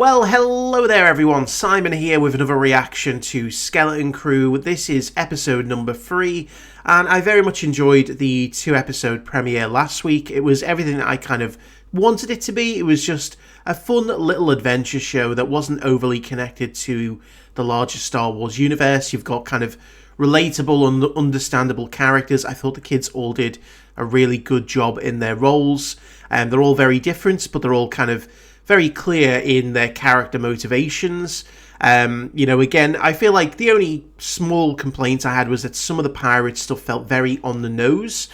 Well, hello there everyone, Simon here with another reaction to Skeleton Crew. This is episode number 3, and I very much enjoyed the 2-episode premiere last week. It was everything that I kind of wanted it to be. It was just a fun little adventure show that wasn't overly connected to the larger Star Wars universe. You've got kind of relatable and understandable characters. I thought the kids all did a really good job in their roles, and they're all very different, but they're all kind of very clear in their character motivations. Again, I feel like the only small complaint I had was that some of the pirate stuff felt very on the nose.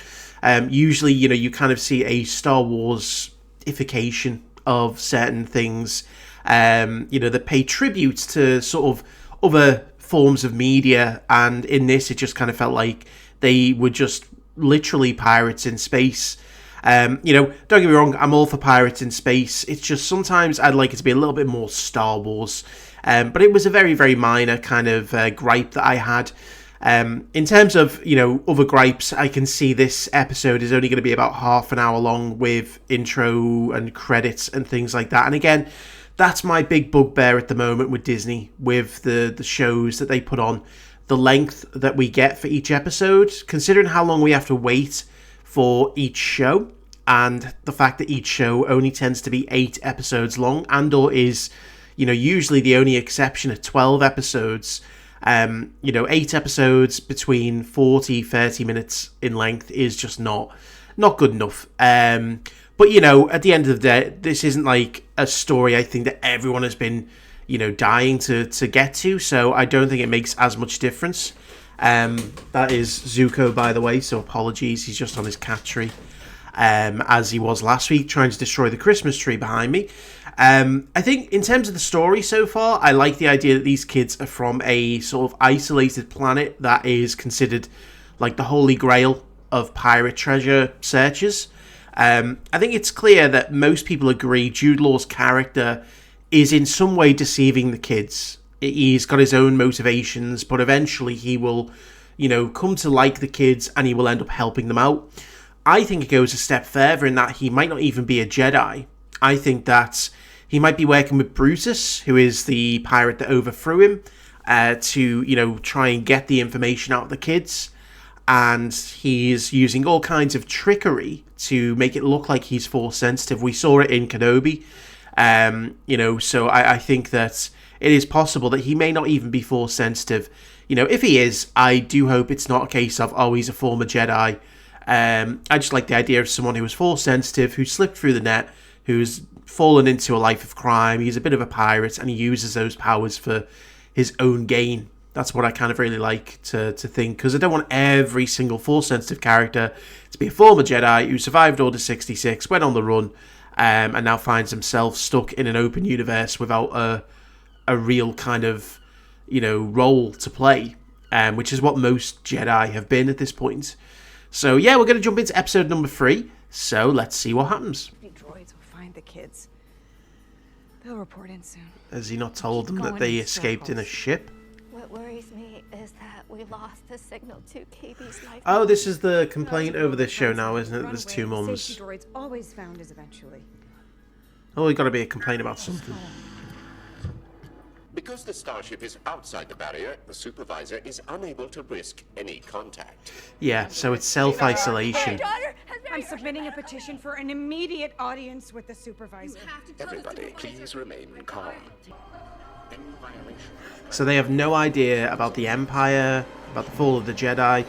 Usually, you kind of see a Star Wars-ification of certain things, that pay tribute to sort of other forms of media, and in this, it just kind of felt like they were just literally pirates in space. Don't get me wrong, I'm all for pirates in space. It's just sometimes I'd like it to be a little bit more Star Wars. But it was a very, very minor kind of gripe that I had. In terms of, other gripes, I can see this episode is only going to be about half an hour long with intro and credits and things like that. And again, that's my big bugbear at the moment with Disney, with the shows that they put on. The length that we get for each episode, considering how long we have to wait for each show, and the fact that each show only tends to be 8 episodes long, and/or is, usually the only exception at 12 episodes. 8 episodes between 40-30 minutes in length is just not good enough. But at the end of the day, this isn't like a story I think that everyone has been, dying to get to, so I don't think it makes as much difference. That is Zuko, by the way, so apologies, he's just on his cat tree, as he was last week, trying to destroy the Christmas tree behind me. I think in terms of the story so far, I like the idea that these kids are from a sort of isolated planet that is considered like the holy grail of pirate treasure searchers. I think it's clear that most people agree Jude Law's character is in some way deceiving the kids. He's got his own motivations, but eventually he will, come to like the kids and he will end up helping them out. I think it goes a step further in that he might not even be a Jedi. I think that he might be working with Brutus, who is the pirate that overthrew him, to, try and get the information out of the kids. And he's using all kinds of trickery to make it look like he's Force sensitive. We saw it in Kenobi. So I think that it is possible that he may not even be Force sensitive. If he is, I do hope it's not a case of, oh, he's a former Jedi. I just like the idea of someone who was Force sensitive, who slipped through the net, who's fallen into a life of crime. He's a bit of a pirate, and he uses those powers for his own gain. That's what I kind of really like to think, because I don't want every single Force sensitive character to be a former Jedi who survived Order 66, went on the run, and now finds himself stuck in an open universe without a real kind of, role to play, which is what most Jedi have been at this point. So yeah, we're going to jump into episode number 3, so let's see what happens. The droids will find the kids. They'll report in soon. Has he not told them that they escaped in a ship? What worries me is that we lost the signal to KB's life. Oh, this is the complaint over this show now, isn't it? There's 2 mums. Safety droids always found us eventually. Oh, got to be a complaint about something. Because the starship is outside the barrier, the supervisor is unable to risk any contact. Yeah, so it's self-isolation. I'm submitting a petition for an immediate audience with the supervisor. Everybody, please remain calm. So they have no idea about the Empire, about the fall of the Jedi.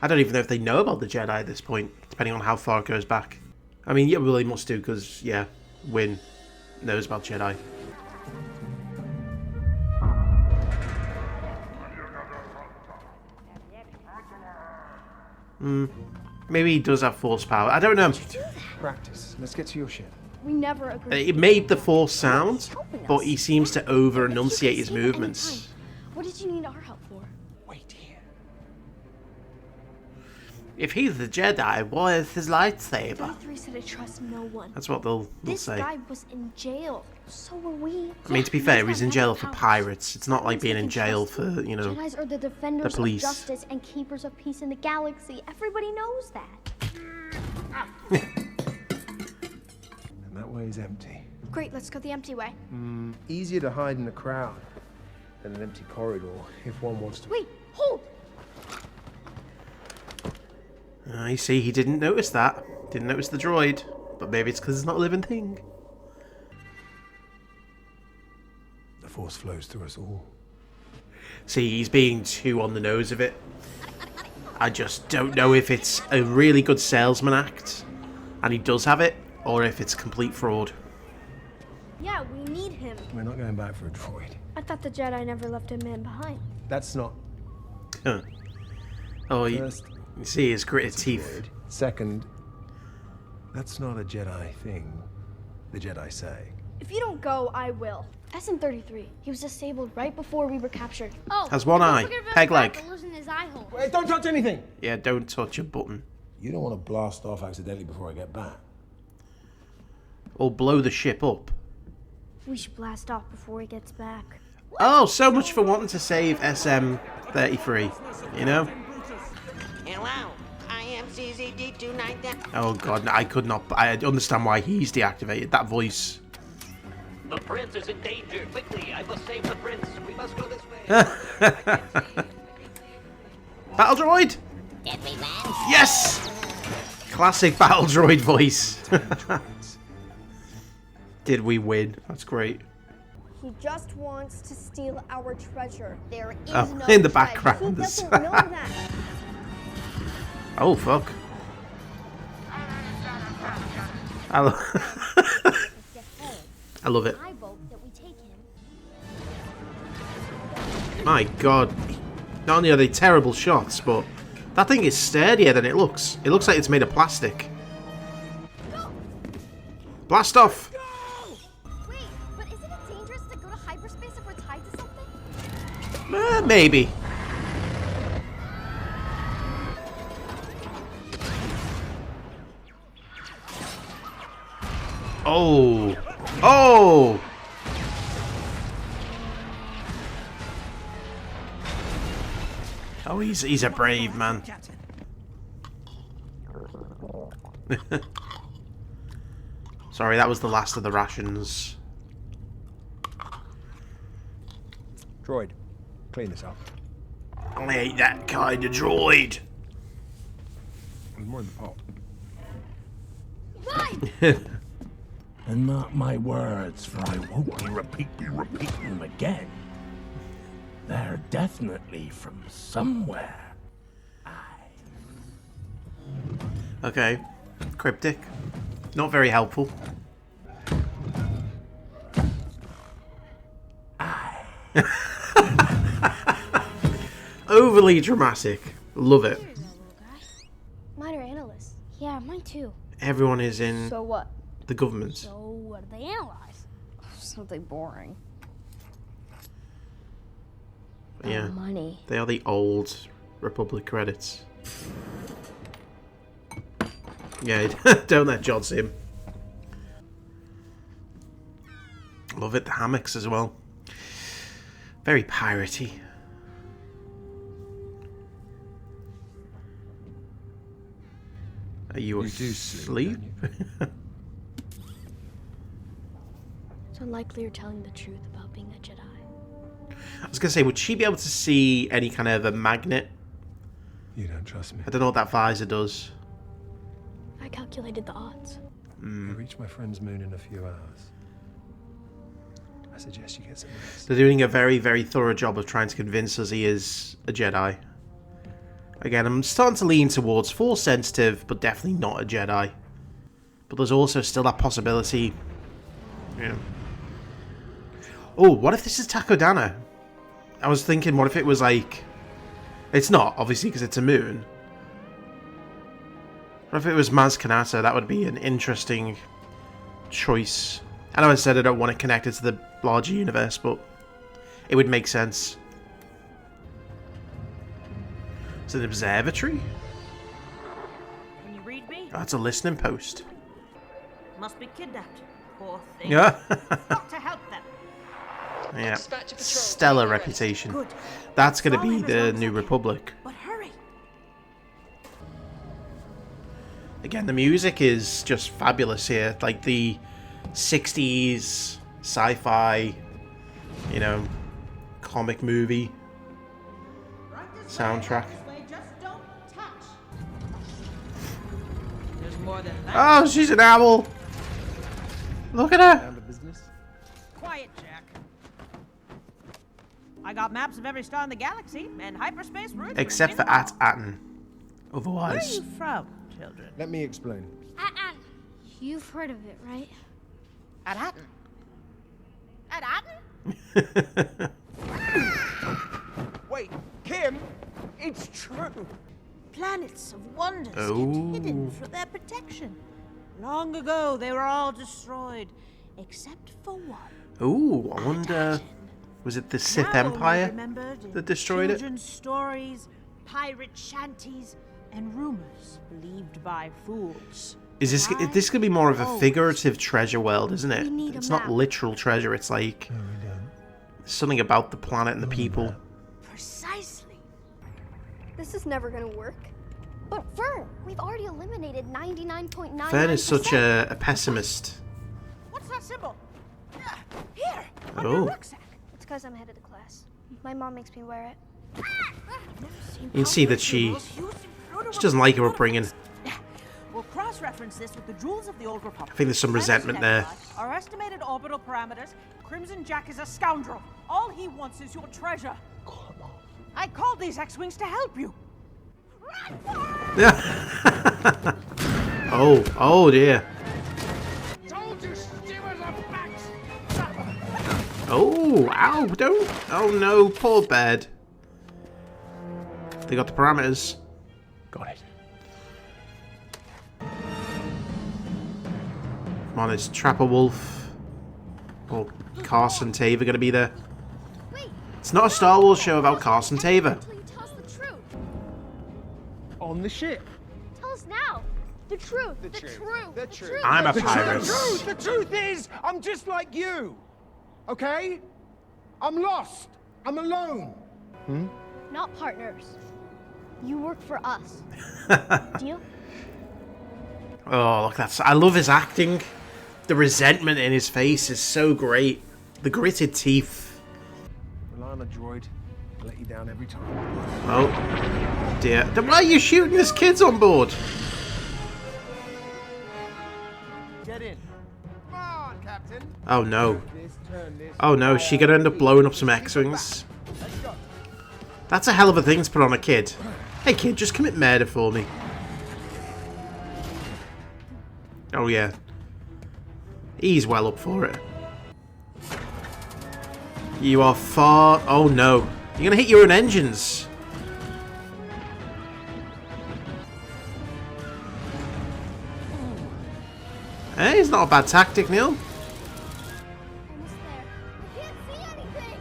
I don't even know if they know about the Jedi at this point, depending on how far it goes back. I mean, yeah, well, they must do, because, yeah, Wynn knows about Jedi. Maybe he does have Force power. I don't know. Practice. Let's get to your ship. We never agreed. It made the Force sound, but he seems to over-enunciate his movements. What did you need our help for? Wait here. If he's the Jedi, why is his lightsaber? 33 said to trust no one. That's what they'll This say. guy was in jail. So were we. I mean, to be fair, he's in jail for pirates. It's not like being in jail for, Jedis are the defenders the police. of justice and keepers of peace in the galaxy. Everybody knows that. And that way is empty. Great, let's go the empty way. Easier to hide in a crowd than an empty corridor if one wants to. Wait, hold! I see, he didn't notice that. Didn't notice the droid. But maybe it's because it's not a living thing. The Force flows through us all. See, he's being too on the nose of it. I just don't know if it's a really good salesman act, and he does have it, or if it's complete fraud. Yeah, we need him. We're not going back for a droid. I thought the Jedi never left a man behind. That's not. Huh. Oh, you First, see his gritted teeth. weird. Second, that's not a Jedi thing. The Jedi say. If you don't go, I will. SN-33. He was disabled right before we were captured. Oh, Has one eye, peg leg. losing his eye hole. Wait, don't touch anything! Yeah, don't touch a button. You don't want to blast off accidentally before I get back. Or blow the ship up. We should blast off before he gets back. Oh, so much for wanting to save SM-33, you know? Hello, I am CZD290. Oh god, I could not. I understand why he's deactivated. That voice. The prince is in danger. Quickly, I must save the prince. We must go this way. Battle droid! Did we land? Yes! Classic battle droid voice. Did we win? That's great. He just wants to steal our treasure. There is Oh, no in the treasure. background. He doesn't know that. Oh, fuck. I love it. I vote that we take him. My god. Not only are they terrible shots, but that thing is sturdier than it looks. It looks like it's made of plastic. Blast off! Wait, but isn't it dangerous to go to hyperspace if we're tied to something? Maybe. Oh. Oh! Oh, he's a brave man. Sorry, that was the last of the rations. Droid, clean this up. I hate that kind of droid. There's more in the pot. And mark my words, for I won't be repeating them again. They're definitely from somewhere. Okay. Cryptic. Not very helpful. Overly dramatic. Love it. Mine are analysts. Yeah, mine too. Everyone is in So what? the government. So what do they analyze? Something boring. Yeah. Money. They are the old Republic credits. Yeah, don't let John see him. Love it, the hammocks as well. Very piratey. Are you You do sleep, asleep? don't It's unlikely you're telling the truth about being a Jedi. I was going to say, would she be able to see any kind of a magnet? You don't trust me. I don't know what that visor does. I calculated the odds. I reach my friend's moon in a few hours. I suggest you get some rest. They're doing a very, very thorough job of trying to convince us he is a Jedi. Again, I'm starting to lean towards Force sensitive, but definitely not a Jedi. But there's also still that possibility. Yeah. Oh, what if this is Takodana? I was thinking, what if it was like... It's not, obviously, because it's a moon. What if it was Maz Kanata? That would be an interesting choice. I know I said I don't want it connected to the larger universe, but it would make sense. It's an observatory? Can you read me? Oh, it's a listening post. Must be kidnapped. Poor thing. Yeah. Got to help them. Yeah. Stellar reputation. Good. That's going to Follow be him as the long as New I can. Republic. But hurry. Again, the music is just fabulous here. Like the 60s sci-fi, you know, comic movie soundtrack. There's more than that. Oh, she's an owl. Look at her. Down to business? Quiet, Jack. I got maps of every star in the galaxy and hyperspace routes. Except for Atten. Where are Otherwise. you from, children? Let me explain. You've heard of it, right? At Hatton. At Hatton? Wait, Kim, it's true. Planets of wonders Oh. kept hidden for their protection. Long ago, they were all destroyed, except for one. Ooh, I wonder. Was it the Sith Now only Empire remembered in that destroyed it? children's stories, pirate shanties, and rumors believed by fools. Is this gonna be more of a figurative treasure world, isn't it? We need a It's not map. literal treasure. It's like No, we don't. something about the planet and the people. Precisely. This is never gonna work. But Fern, we've already eliminated 99.9%. Fern is such a pessimist. What's that symbol? Here, on Oh. your rucksack. It's because I'm head of the class. My mom makes me wear it. You can see that she doesn't like her upbringing. We'll cross-reference this with the rules of the Old Republic. I think there's some resentment there. Our estimated orbital parameters. Crimson Jack is a scoundrel. All he wants is your treasure. I called these X-Wings to help you. Oh dear. Oh, ow, don't. Oh no, poor bed. They got the parameters. Got it. Come on, is Trapper Wolf or Carson Taver gonna be there? Wait, It's not a Star Wars show about Carson Taver. until you tell us the truth. On the ship. Tell us now. The truth. The truth. The truth. I'm a The pirate. truth. The truth is, I'm just like you. Okay? I'm lost. I'm alone. Not partners. You work for us. Deal? Oh, look, I love his acting. The resentment in his face is so great. The gritted teeth. Rely on a droid. I'll let you down every time. Oh, dear. Then why are you shooting his kids on board? Get in. Come on, Captain. Oh, no. This turn, this. Oh, no. Is she going to end up blowing up some X-Wings? That's a hell of a thing to put on a kid. Hey, kid, just commit murder for me. Oh, yeah. He's well up for it. You are far... Oh, no. You're going to hit your own engines. Hey, it's not a bad tactic, Neil. Almost there. I can't see anything.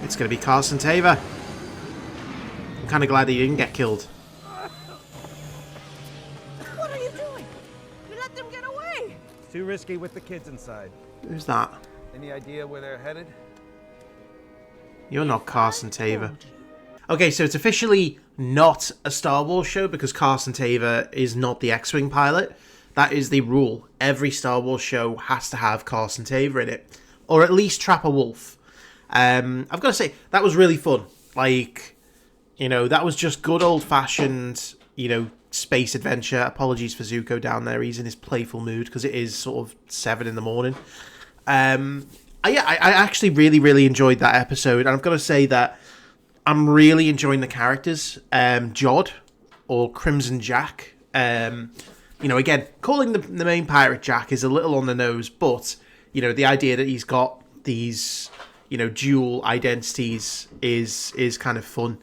It's going to be Carson Taver. I'm kind of glad he didn't get killed. What are you doing? You let them get away. It's too risky with the kids inside. Who's that? Any idea where they're headed? You're not Carson Taver. Okay, so it's officially not a Star Wars show because Carson Taver is not the X-Wing pilot. That is the rule. Every Star Wars show has to have Carson Taver in it. Or at least Trapper Wolf. I've got to say, that was really fun. Like, you know, that was just good old-fashioned, you know, space adventure. Apologies for Zuko down there. He's in his playful mood because it is sort of 7 in the morning. I actually really enjoyed that episode. And I've got to say that I'm really enjoying the characters. Jod, or Crimson Jack. You know, again, calling the main pirate Jack is a little on the nose, but, you know, the idea that he's got these, you know, dual identities is kind of fun.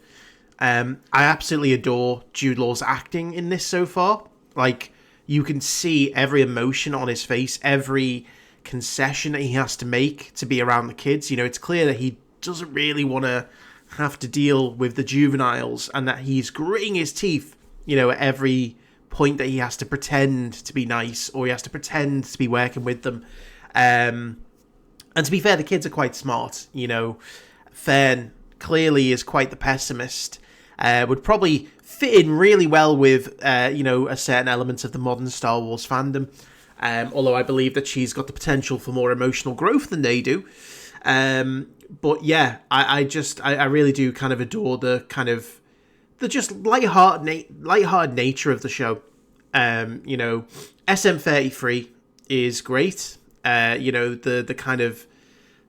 I absolutely adore Jude Law's acting in this so far. Like, you can see every emotion on his face, every concession that he has to make to be around the kids. You know, it's clear that he doesn't really want to have to deal with the juveniles and that he's gritting his teeth, you know, at every point that he has to pretend to be nice or he has to pretend to be working with them. And to be fair, the kids are quite smart. You know, Fern clearly is quite the pessimist. Would probably fit in really well with, you know, a certain element of the modern Star Wars fandom. Although I believe that she's got the potential for more emotional growth than they do. But yeah, I really do kind of adore the just lighthearted nature of the show. SM33 is great. The kind of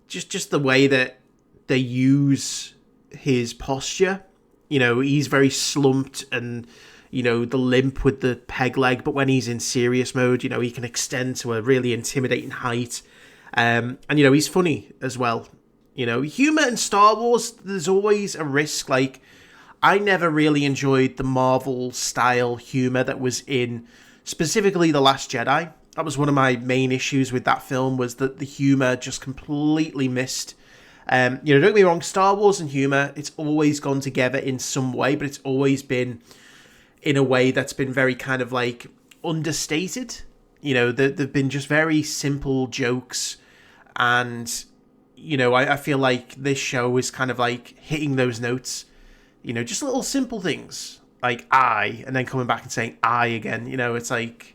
just the way that they use his posture. He's very slumped and, the limp with the peg leg, but when he's in serious mode, he can extend to a really intimidating height. And, he's funny as well. Humor in Star Wars, there's always a risk. Like, I never really enjoyed the Marvel style humor that was in specifically The Last Jedi. That was one of my main issues with that film, was that the humor just completely missed. Don't get me wrong, Star Wars and humor, it's always gone together in some way, but it's always been in a way that's been very kind of like understated. They've been just very simple jokes, and I feel like this show is kind of like hitting those notes. Just little simple things like I, and then coming back and saying I again. It's like,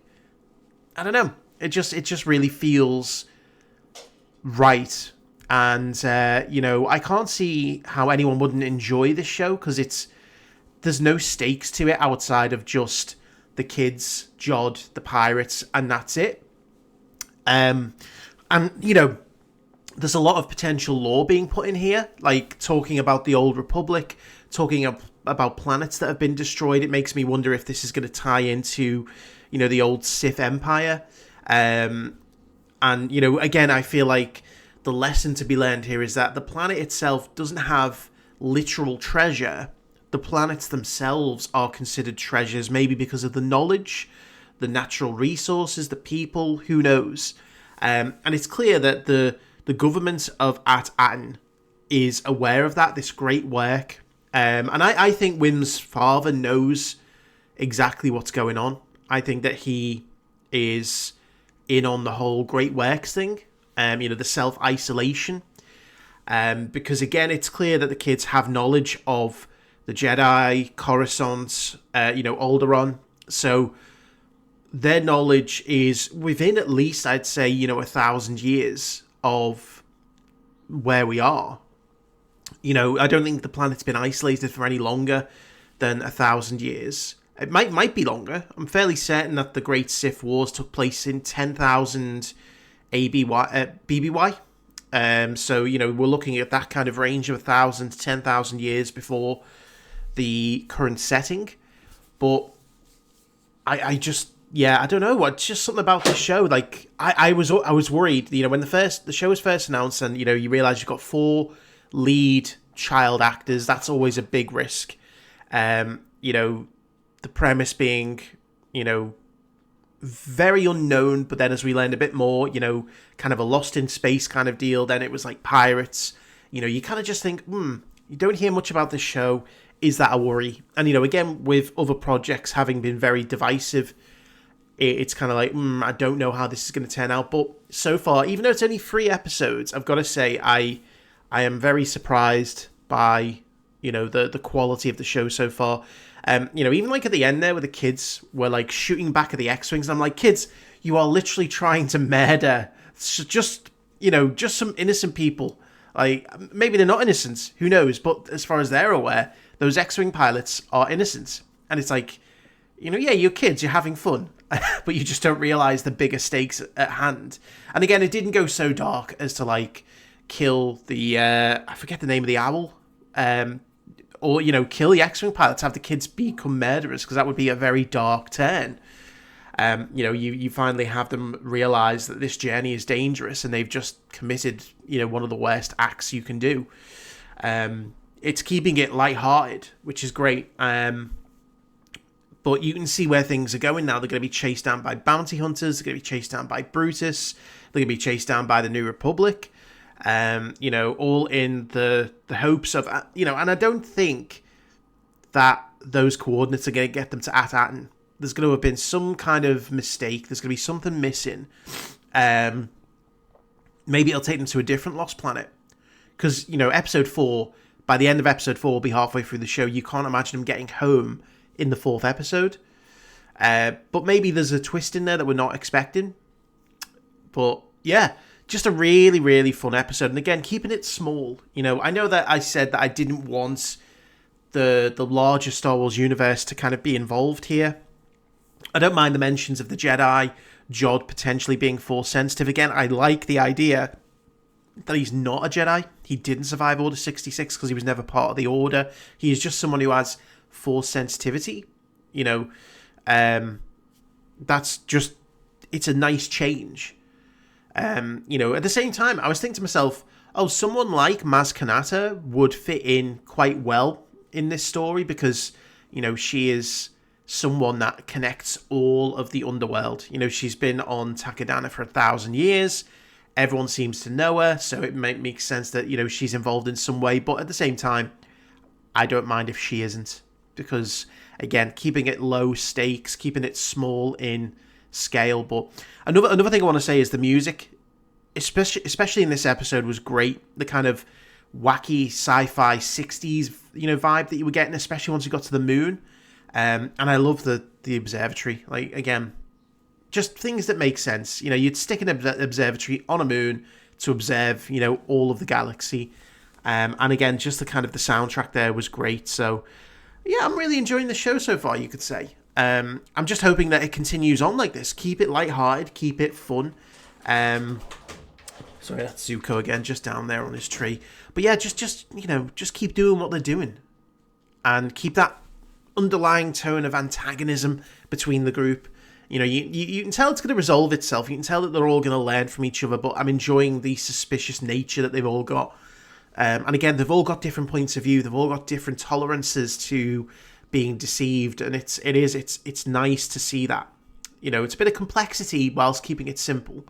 I don't know. It just really feels right. And, I can't see how anyone wouldn't enjoy this show, because there's no stakes to it outside of just the kids, Jod, the pirates, and that's it. And, there's a lot of potential lore being put in here, like talking about the Old Republic, talking about planets that have been destroyed. It makes me wonder if this is going to tie into, the old Sith Empire. And, again, I feel like the lesson to be learned here is that the planet itself doesn't have literal treasure. The planets themselves are considered treasures, maybe because of the knowledge, the natural resources, the people, who knows. And it's clear that the government of At-Aten is aware of that, this great work. And I think Wim's father knows exactly what's going on. I think that he is in on the whole great works thing. The self-isolation. Because, again, it's clear that the kids have knowledge of the Jedi, Coruscant, Alderaan. So their knowledge is within at least, I'd say, 1,000 years of where we are. I don't think the planet's been isolated for any longer than 1,000 years. It might be longer. I'm fairly certain that the Great Sith Wars took place in 10,000 BBY. So, we're looking at that kind of range of 1,000 to 10,000 years before the current setting. But I don't know. It's just something about the show. Like, I was worried, when the show was first announced, and, you realise you've got 4 lead child actors. That's always a big risk. The premise being, very unknown, but then as we learned a bit more, kind of a Lost in Space kind of deal, then it was like pirates. You kind of just think, you don't hear much about this show. Is that a worry? And, again, with other projects having been very divisive, it's kind of like, I don't know how this is going to turn out. But so far, even though it's only 3 episodes, I've got to say I am very surprised by, the quality of the show so far. Even like at the end there where the kids were like shooting back at the X-Wings, and I'm like, kids, you are literally trying to murder just some innocent people. Like, maybe they're not innocent, who knows? But as far as they're aware, those X-Wing pilots are innocent. And it's like, you're kids, you're having fun, but you just don't realize the bigger stakes at hand. And again, it didn't go so dark as to like kill the, I forget the name of the owl, or, kill the X-Wing pilots, have the kids become murderers, because that would be a very dark turn. You finally have them realize that this journey is dangerous, and they've just committed, one of the worst acts you can do. It's keeping it lighthearted, which is great. But you can see where things are going now. They're going to be chased down by bounty hunters. They're going to be chased down by Brutus. They're going to be chased down by the New Republic. All in the hopes of, and I don't think that those coordinates are going to get them to At-Aten. There's going to have been some kind of mistake. There's going to be something missing. Maybe it'll take them to a different lost planet. Because, episode 4, by the end of episode 4, we'll be halfway through the show. You can't imagine them getting home in the 4th episode. But maybe there's a twist in there that we're not expecting. But yeah, just a really, really fun episode. And again, keeping it small. You know, I know that I said that I didn't want the larger Star Wars universe to kind of be involved here. I don't mind the mentions of the Jedi, Jod potentially being Force sensitive. Again, I like the idea that he's not a Jedi. He didn't survive Order 66 because he was never part of the Order. He is just someone who has Force sensitivity. You know, that's just, it's a nice change. You know, at the same time, I was thinking to myself, oh, someone like Maz Kanata would fit in quite well in this story because, you know, she is someone that connects all of the underworld. You know, she's been on Takodana for 1,000 years. Everyone seems to know her, so it might make sense that, you know, she's involved in some way. But at the same time, I don't mind if she isn't. Because, again, keeping it low stakes, keeping it small in scale. But another thing I want to say is the music, especially in this episode, was great. The kind of wacky sci-fi 60s, you know, vibe that you were getting, especially once you got to the moon. And I love the observatory. Like, again, just things that make sense. You know, you'd stick an observatory on a moon to observe, you know, all of the galaxy. And again, just the kind of the soundtrack there was great. So, yeah, I'm really enjoying the show so far, you could say. I'm just hoping that it continues on like this. Keep it lighthearted, keep it fun. Sorry, that's Zuko again, just down there on his tree. But yeah, just you know, just keep doing what they're doing. And keep that underlying tone of antagonism between the group. You know, you can tell it's going to resolve itself. You can tell that they're all going to learn from each other, but I'm enjoying the suspicious nature that they've all got. And again, they've all got different points of view. They've all got different tolerances to being deceived, and it's nice to see that. You know, it's a bit of complexity whilst keeping it simple.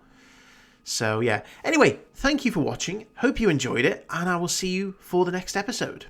So yeah. Anyway, thank you for watching. Hope you enjoyed it, and I will see you for the next episode.